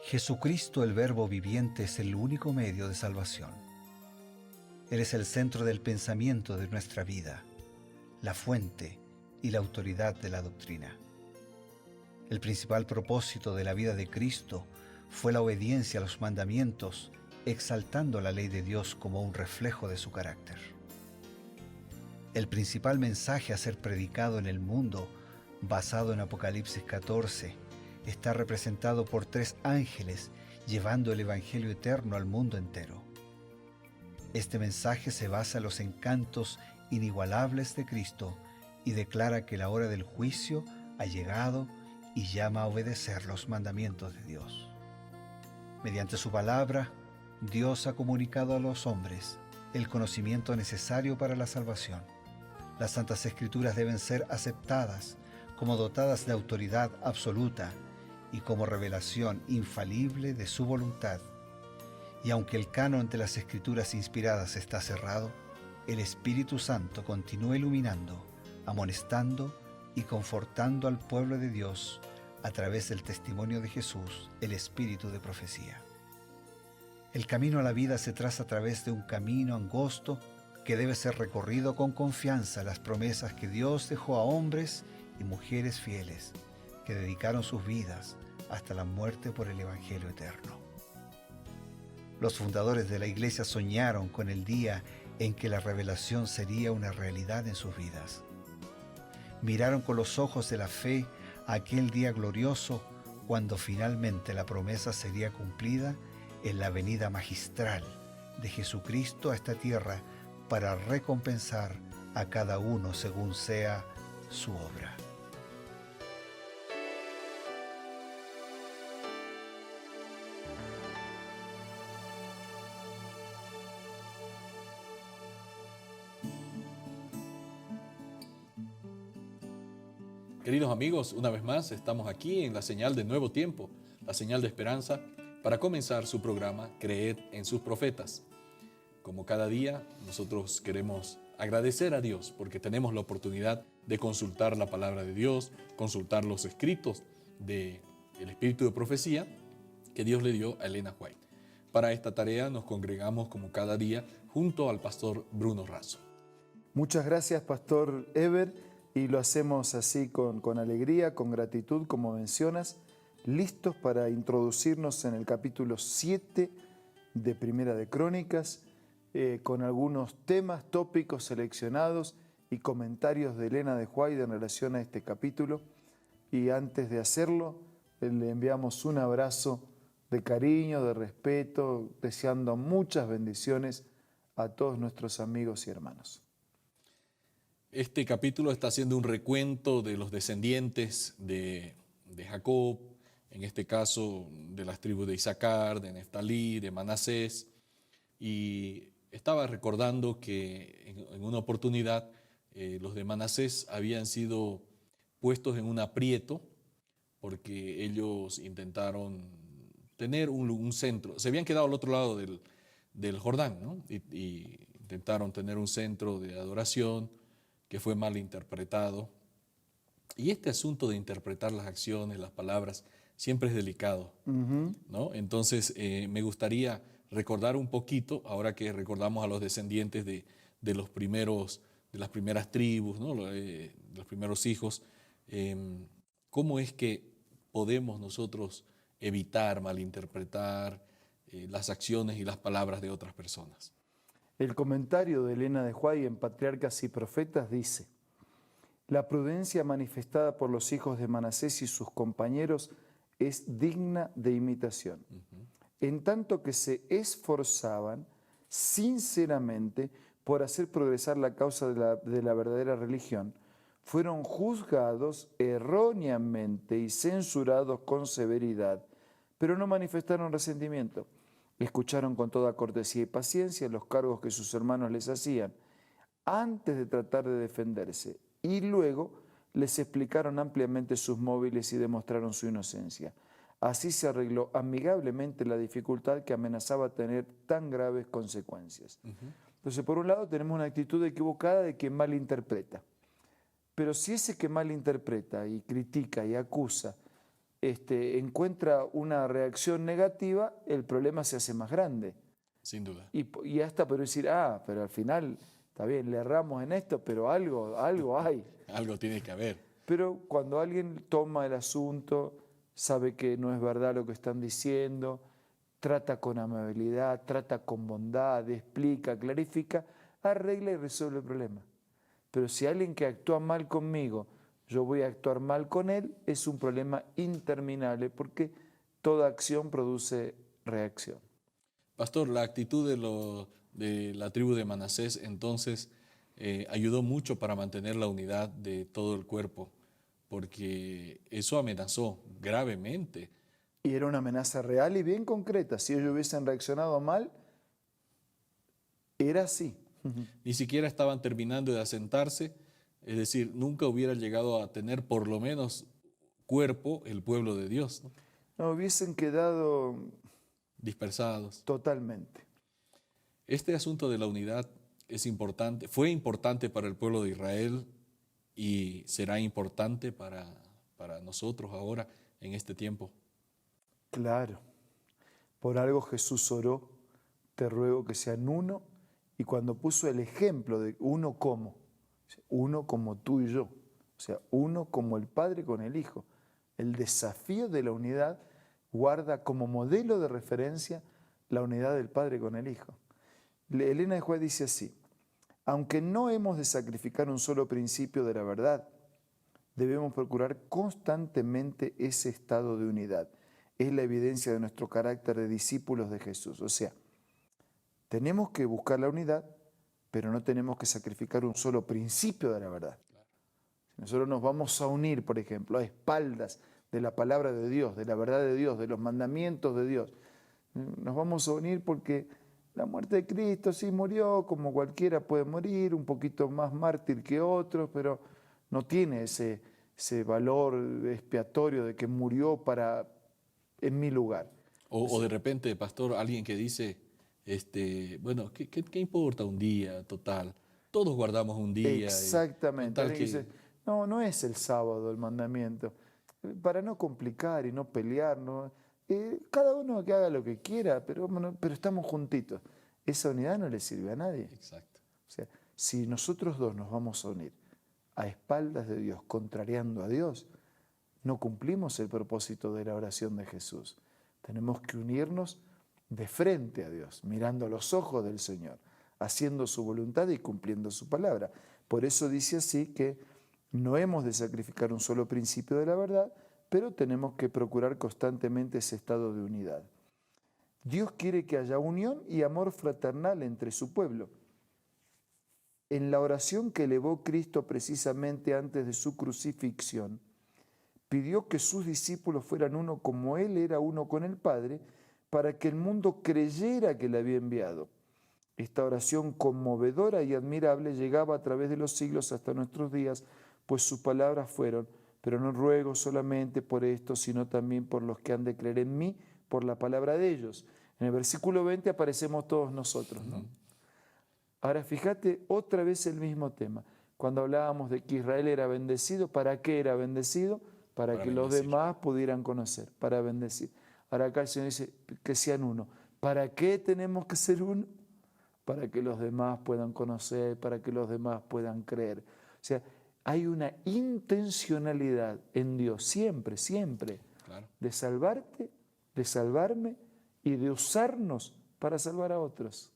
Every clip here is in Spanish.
Jesucristo, el Verbo viviente, es el único medio de salvación. Él es el centro del pensamiento de nuestra vida, la fuente y la autoridad de la doctrina. El principal propósito de la vida de Cristo fue la obediencia a los mandamientos, exaltando la ley de Dios como un reflejo de su carácter. El principal mensaje a ser predicado en el mundo, basado en Apocalipsis 14, está representado por 3 ángeles llevando el Evangelio eterno al mundo entero. Este mensaje se basa en los encantos inigualables de Cristo y declara que la hora del juicio ha llegado y llama a obedecer los mandamientos de Dios. Mediante su palabra, Dios ha comunicado a los hombres el conocimiento necesario para la salvación. Las Santas Escrituras deben ser aceptadas como dotadas de autoridad absoluta y como revelación infalible de su voluntad. Y aunque el canon de las Escrituras inspiradas está cerrado, el Espíritu Santo continúa iluminando, amonestando y confortando al pueblo de Dios a través del testimonio de Jesús, el Espíritu de profecía. El camino a la vida se traza a través de un camino angosto que debe ser recorrido con confianza en las promesas que Dios dejó a hombres y mujeres fieles que dedicaron sus vidas hasta la muerte por el Evangelio eterno. Los fundadores de la Iglesia soñaron con el día en que la revelación sería una realidad en sus vidas. Miraron con los ojos de la fe a aquel día glorioso cuando finalmente la promesa sería cumplida en la venida magistral de Jesucristo a esta tierra para recompensar a cada uno según sea su obra. Queridos amigos, una vez más estamos aquí en la señal de Nuevo Tiempo, la señal de esperanza, para comenzar su programa Creed en sus profetas. Como cada día, nosotros queremos agradecer a Dios porque tenemos la oportunidad de consultar la palabra de Dios, consultar los escritos del Espíritu de Profecía que Dios le dio a Elena White. Para esta tarea nos congregamos como cada día junto al pastor Bruno Razo. Muchas gracias, Pastor Eber. Y lo hacemos así con alegría, con gratitud, como mencionas, listos para introducirnos en el capítulo 7 de Primera de Crónicas, con algunos temas, tópicos seleccionados y comentarios de Elena de White en relación a este capítulo. Y antes de hacerlo, le enviamos un abrazo de cariño, de respeto, deseando muchas bendiciones a todos nuestros amigos y hermanos. Este capítulo está haciendo un recuento de los descendientes de Jacob, en este caso de las tribus de Isaacar, de Neftalí, de Manasés, y estaba recordando que en una oportunidad los de Manasés habían sido puestos en un aprieto porque ellos intentaron tener un centro, se habían quedado al otro lado del Jordán, ¿no? y intentaron tener un centro de adoración que fue mal interpretado. Y este asunto de interpretar las acciones, las palabras, siempre es delicado, ¿no? Entonces, me gustaría recordar un poquito, ahora que recordamos a los descendientes de los primeros, de las primeras tribus, ¿no? De los primeros hijos, cómo es que podemos nosotros evitar malinterpretar las acciones y las palabras de otras personas. El comentario de Elena de White en Patriarcas y Profetas dice: la prudencia manifestada por los hijos de Manasés y sus compañeros es digna de imitación. En tanto que se esforzaban sinceramente por hacer progresar la causa de la verdadera religión, fueron juzgados erróneamente y censurados con severidad, pero no manifestaron resentimiento. Escucharon con toda cortesía y paciencia los cargos que sus hermanos les hacían antes de tratar de defenderse, y luego les explicaron ampliamente sus móviles y demostraron su inocencia. Así se arregló amigablemente la dificultad que amenazaba tener tan graves consecuencias. Entonces, por un lado, tenemos una actitud equivocada de quien malinterpreta. Pero si ese que malinterpreta y critica y acusa encuentra una reacción negativa, el problema se hace más grande. Sin duda. Y hasta por decir, pero al final, está bien, le erramos en esto, pero algo hay. Algo tiene que haber. Pero cuando alguien toma el asunto, sabe que no es verdad lo que están diciendo, trata con amabilidad, trata con bondad, explica, clarifica, arregla y resuelve el problema. Pero si alguien que actúa mal conmigo, yo voy a actuar mal con él, es un problema interminable porque toda acción produce reacción. Pastor, la actitud de la tribu de Manasés entonces ayudó mucho para mantener la unidad de todo el cuerpo, porque eso amenazó gravemente. Y era una amenaza real y bien concreta. Si ellos hubiesen reaccionado mal, era así. Ni siquiera estaban terminando de asentarse, es decir, nunca hubiera llegado a tener por lo menos cuerpo el pueblo de Dios, ¿no? No, hubiesen quedado Dispersados. totalmente. Este asunto de la unidad es importante, fue importante para el pueblo de Israel y será importante para nosotros ahora en este tiempo. Claro. Por algo Jesús oró, te ruego que sean uno, y cuando puso el ejemplo de uno como tú y yo, o sea, uno como el Padre con el Hijo, el desafío de la unidad guarda como modelo de referencia la unidad del Padre con el Hijo. Elena de White dice así: aunque no hemos de sacrificar un solo principio de la verdad, debemos procurar constantemente ese estado de unidad. Es la evidencia de nuestro carácter de discípulos de Jesús. O sea, tenemos que buscar la unidad, pero no tenemos que sacrificar un solo principio de la verdad. Si nosotros nos vamos a unir, por ejemplo, a espaldas de la palabra de Dios, de la verdad de Dios, de los mandamientos de Dios, nos vamos a unir porque la muerte de Cristo sí murió, como cualquiera puede morir, un poquito más mártir que otros, pero no tiene ese valor expiatorio de que murió en mi lugar. O de repente, pastor, alguien que dice, bueno, ¿qué importa un día total? Todos guardamos un día. Exactamente. Alguien Dice, no es el sábado el mandamiento. Para no complicar y no pelear, ¿no? Cada uno que haga lo que quiera, pero estamos juntitos. Esa unidad no le sirve a nadie. Exacto. O sea, si nosotros dos nos vamos a unir a espaldas de Dios, contrariando a Dios, no cumplimos el propósito de la oración de Jesús. Tenemos que unirnos de frente a Dios, mirando a los ojos del Señor, haciendo su voluntad y cumpliendo su palabra. Por eso dice así que no hemos de sacrificar un solo principio de la verdad, pero tenemos que procurar constantemente ese estado de unidad. Dios quiere que haya unión y amor fraternal entre su pueblo. En la oración que elevó Cristo precisamente antes de su crucifixión, pidió que sus discípulos fueran uno como Él era uno con el Padre, para que el mundo creyera que le había enviado. Esta oración conmovedora y admirable llegaba a través de los siglos hasta nuestros días, pues sus palabras fueron: pero no ruego solamente por esto, sino también por los que han de creer en mí, por la palabra de ellos. En el versículo 20 aparecemos todos nosotros, ¿no? Ahora fíjate, otra vez el mismo tema. Cuando hablábamos de que Israel era bendecido, ¿para qué era bendecido? Para que los demás pudieran conocer, para bendecir. Ahora acá el Señor dice que sean uno. ¿Para qué tenemos que ser uno? Para que los demás puedan conocer, para que los demás puedan creer. O sea, hay una intencionalidad en Dios siempre, siempre, Claro. de salvarte, de salvarme y de usarnos para salvar a otros.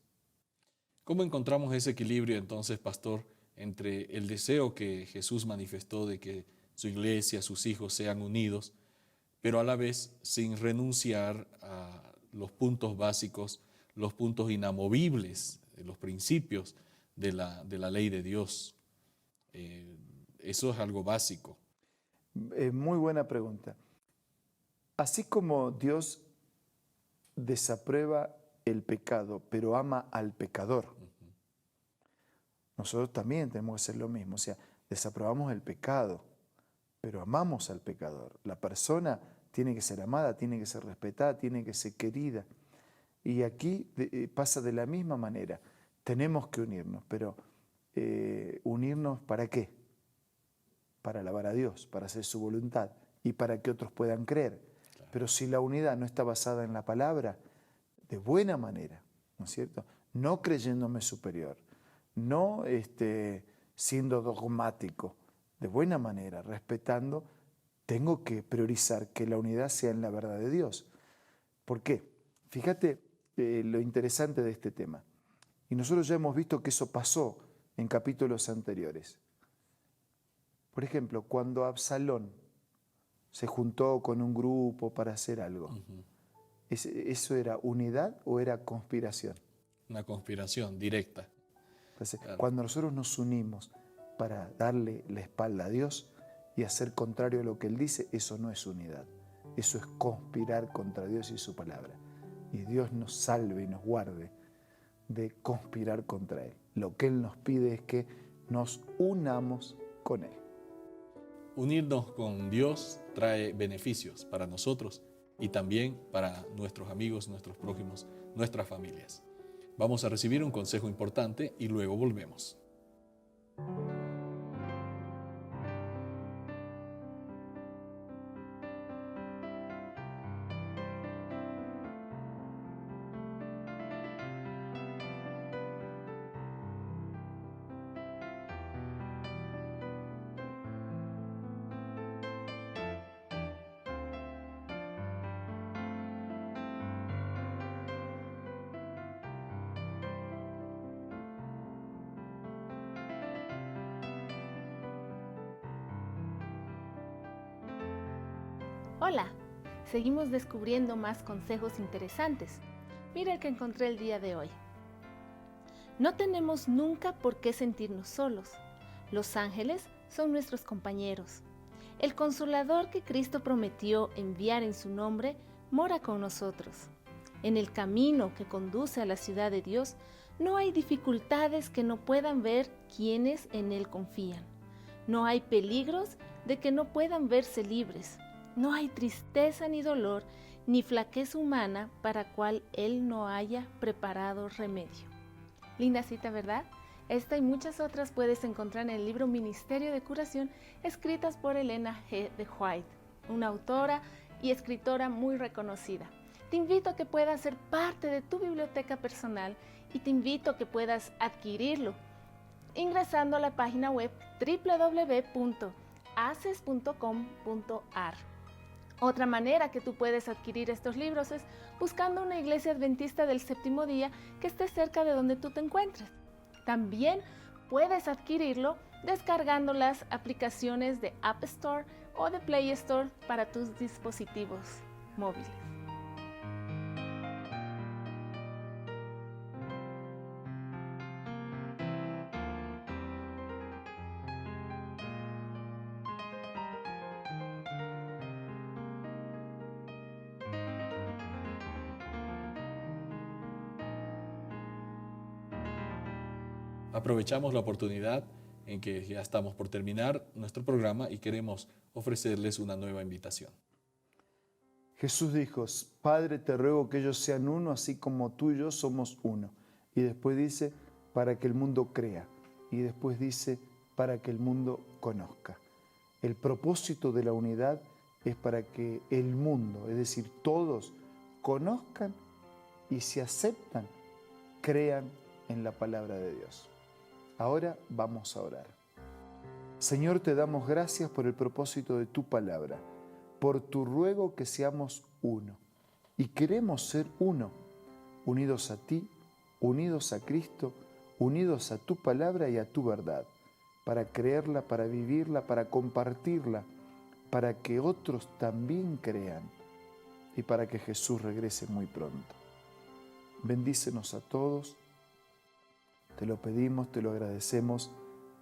¿Cómo encontramos ese equilibrio entonces, pastor, entre el deseo que Jesús manifestó de que su iglesia, sus hijos sean unidos, pero a la vez sin renunciar a los puntos básicos, los puntos inamovibles, los principios de la ley de Dios? Eso es algo básico. Muy buena pregunta. Así como Dios desaprueba el pecado, pero ama al pecador, nosotros también tenemos que hacer lo mismo. O sea, desaprobamos el pecado, pero amamos al pecador. La persona tiene que ser amada, tiene que ser respetada, tiene que ser querida. Y aquí pasa de la misma manera. Tenemos que unirnos, pero ¿unirnos para qué? Para alabar a Dios, para hacer su voluntad. y para que otros puedan creer. Pero si la unidad no está basada en la palabra, de buena manera, ¿no es cierto? No creyéndome superior, no siendo dogmático, de buena manera, respetando, tengo que priorizar que la unidad sea en la verdad de Dios. ¿Por qué? Fíjate lo interesante de este tema. Y nosotros ya hemos visto que eso pasó en capítulos anteriores. Por ejemplo, cuando Absalón se juntó con un grupo para hacer algo, ¿eso era unidad o era conspiración? Una conspiración directa. Entonces, Claro. cuando nosotros nos unimos para darle la espalda a Dios y hacer contrario a lo que Él dice, eso no es unidad. Eso es conspirar contra Dios y su palabra. Y Dios nos salve y nos guarde de conspirar contra Él. Lo que Él nos pide es que nos unamos con Él. Unirnos con Dios trae beneficios para nosotros y también para nuestros amigos, nuestros prójimos, nuestras familias. Vamos a recibir un consejo importante y luego volvemos. Hola, seguimos descubriendo más consejos interesantes. Mira el que encontré el día de hoy. No tenemos nunca por qué sentirnos solos. Los ángeles son nuestros compañeros. El Consolador que Cristo prometió enviar en su nombre mora con nosotros. En el camino que conduce a la ciudad de Dios no hay dificultades que no puedan ver quienes en Él confían. No hay peligros de que no puedan verse libres. No hay tristeza ni dolor, ni flaqueza humana para cual Él no haya preparado remedio. Linda cita, ¿verdad? Esta y muchas otras puedes encontrar en el libro Ministerio de Curación, escritas por Elena G. de White, una autora y escritora muy reconocida. Te invito a que puedas ser parte de tu biblioteca personal y te invito a que puedas adquirirlo ingresando a la página web www.aces.com.ar. Otra manera que tú puedes adquirir estos libros es buscando una iglesia adventista del séptimo día que esté cerca de donde tú te encuentres. También puedes adquirirlo descargando las aplicaciones de App Store o de Play Store para tus dispositivos móviles. Aprovechamos la oportunidad en que ya estamos por terminar nuestro programa y queremos ofrecerles una nueva invitación. Jesús dijo, Padre, te ruego que ellos sean uno, así como tú y yo somos uno. Y después dice, para que el mundo crea. Y después dice, para que el mundo conozca. El propósito de la unidad es para que el mundo, es decir, todos, conozcan y se aceptan, crean en la palabra de Dios. Ahora vamos a orar. Señor, te damos gracias por el propósito de tu palabra, por tu ruego que seamos uno. Y queremos ser uno, unidos a ti, unidos a Cristo, unidos a tu palabra y a tu verdad, para creerla, para vivirla, para compartirla, para que otros también crean y para que Jesús regrese muy pronto. Bendícenos a todos. Te lo pedimos, te lo agradecemos,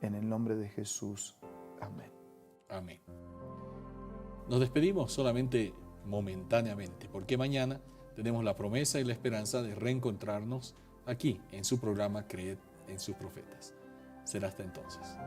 en el nombre de Jesús. Amén. Amén. Nos despedimos solamente momentáneamente, porque mañana tenemos la promesa y la esperanza de reencontrarnos aquí en su programa Creed en sus Profetas. Será hasta entonces.